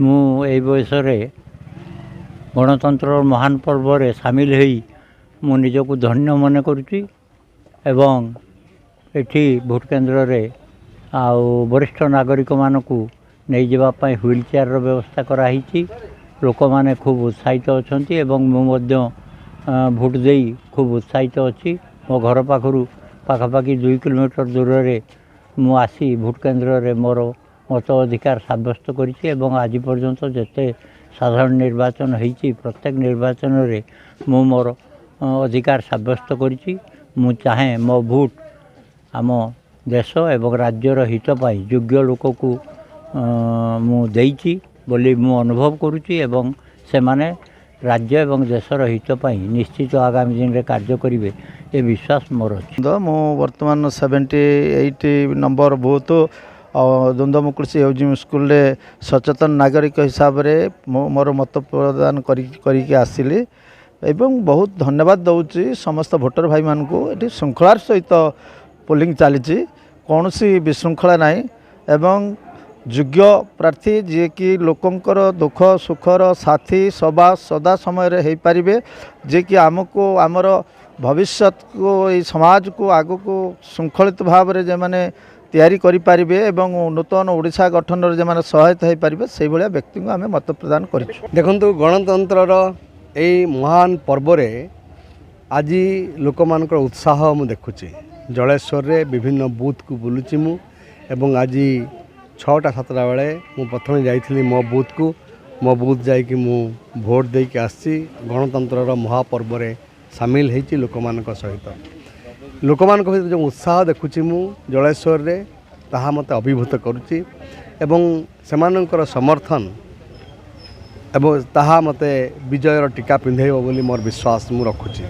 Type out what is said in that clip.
ମୁଁ ଏଇ ବୟସରେ ଗଣତନ୍ତ୍ର ମହାନ ପର୍ବରେ ସାମିଲ ହୋଇ ମୁଁ ନିଜକୁ ଧନ୍ୟ ମନେ କରୁଛି ଏବଂ ଏଠି ଭୋଟ କେନ୍ଦ୍ରରେ ଆଉ ବରିଷ୍ଠ ନାଗରିକମାନଙ୍କୁ ନେଇଯିବା ପାଇଁ ହ୍ୱିଲ୍ ଚେୟାରର ବ୍ୟବସ୍ଥା କରାହୋଇଛି। ଲୋକମାନେ ଖୁବ୍ ଉତ୍ସାହିତ ଅଛନ୍ତି ଏବଂ ମୁଁ ମଧ୍ୟ ଭୋଟ ଦେଇ ଖୁବ୍ ଉତ୍ସାହିତ ଅଛି। ମୋ ଘର ପାଖରୁ ପାଖାପାଖି 2 କିଲୋମିଟର ଦୂରରେ ମୁଁ ଆସି ଭୋଟ କେନ୍ଦ୍ରରେ ମୋର ମତ ଅଧିକାର ସାବ୍ୟସ୍ତ କରିଛି ଏବଂ ଆଜି ପର୍ଯ୍ୟନ୍ତ ଯେତେ ସାଧାରଣ ନିର୍ବାଚନ ହୋଇଛି ପ୍ରତ୍ୟେକ ନିର୍ବାଚନରେ ମୁଁ ମୋର ଅଧିକାର ସାବ୍ୟସ୍ତ କରିଛି। ମୁଁ ଚାହେଁ ମୋ ଭୋଟ ଆମ ଦେଶ ଏବଂ ରାଜ୍ୟର ହିତ ପାଇଁ ଯୋଗ୍ୟ ଲୋକକୁ ମୁଁ ଦେଇଛି ବୋଲି ମୁଁ ଅନୁଭବ କରୁଛି ଏବଂ ସେମାନେ ରାଜ୍ୟ ଏବଂ ଦେଶର ହିତ ପାଇଁ ନିଶ୍ଚିତ ଆଗାମୀ ଦିନରେ କାର୍ଯ୍ୟ କରିବେ ଏ ବିଶ୍ୱାସ ମୋର ଅଛି। ମୁଁ ବର୍ତ୍ତମାନ 78 ନମ୍ବର ବୁଥ ଦ୍ୱନ୍ଦ୍ୱମୁକୁଳିସି ୟୁଜିଏମ୍ ସ୍କୁଲରେ ସଚେତନ ନାଗରିକ ହିସାବରେ ମୁଁ ମୋର ମତ ପ୍ରଦାନ କରିକି ଆସିଲି ଏବଂ ବହୁତ ଧନ୍ୟବାଦ ଦେଉଛି ସମସ୍ତ ଭୋଟର ଭାଇମାନଙ୍କୁ। ଏଠି ଶୃଙ୍ଖଳାର ସହିତ ପୋଲିଂ ଚାଲିଛି, କୌଣସି ବିଶୃଙ୍ଖଳା ନାହିଁ ଏବଂ ଯୋଗ୍ୟ ପ୍ରାର୍ଥୀ ଯିଏକି ଲୋକଙ୍କର ଦୁଃଖ ସୁଖର ସାଥୀ ସଦା ସମୟରେ ହୋଇପାରିବେ, ଯିଏକି ଆମକୁ ଆମର ଭବିଷ୍ୟତକୁ ଏଇ ସମାଜକୁ ଆଗକୁ ଶୃଙ୍ଖଳିତ ଭାବରେ ଯେମାନେ ତିଆରି କରିପାରିବେ ଏବଂ ନୂତନ ଓଡ଼ିଶା ଗଠନରେ ଯେମାନେ ସହାୟତା ହୋଇପାରିବେ ସେଇଭଳିଆ ବ୍ୟକ୍ତିଙ୍କୁ ଆମେ ମତ ପ୍ରଦାନ କରିଛୁ। ଦେଖନ୍ତୁ, ଗଣତନ୍ତ୍ରର ଏଇ ମହାନ ପର୍ବରେ ଆଜି ଲୋକମାନଙ୍କର ଉତ୍ସାହ ମୁଁ ଦେଖୁଛି। ଜଳେଶ୍ୱରରେ ବିଭିନ୍ନ ବୁଥକୁ ବୁଲୁଛି ମୁଁ ଏବଂ ଆଜି 6ଟା 7ଟା ବେଳେ ମୁଁ ପ୍ରଥମେ ଯାଇଥିଲି ମୋ ବୁଥକୁ। ମୋ ବୁଥ୍ ଯାଇକି ମୁଁ ଭୋଟ ଦେଇକି ଆସିଛି। ଗଣତନ୍ତ୍ରର ମହାପର୍ବରେ ସାମିଲ ହେଇଛି ଲୋକମାନଙ୍କ ସହିତ। ଲୋକମାନଙ୍କ ଭିତରେ ଯେଉଁ ଉତ୍ସାହ ଦେଖୁଛି ମୁଁ ଜଳେଶ୍ୱରରେ, ତାହା ମୋତେ ଅଭିଭୂତ କରୁଛି ଏବଂ ସେମାନଙ୍କର ସମର୍ଥନ ଏବଂ ତାହା ମୋତେ ବିଜୟର ଟୀକା ପିନ୍ଧାଇବ ବୋଲି ମୋର ବିଶ୍ୱାସ ମୁଁ ରଖୁଛି।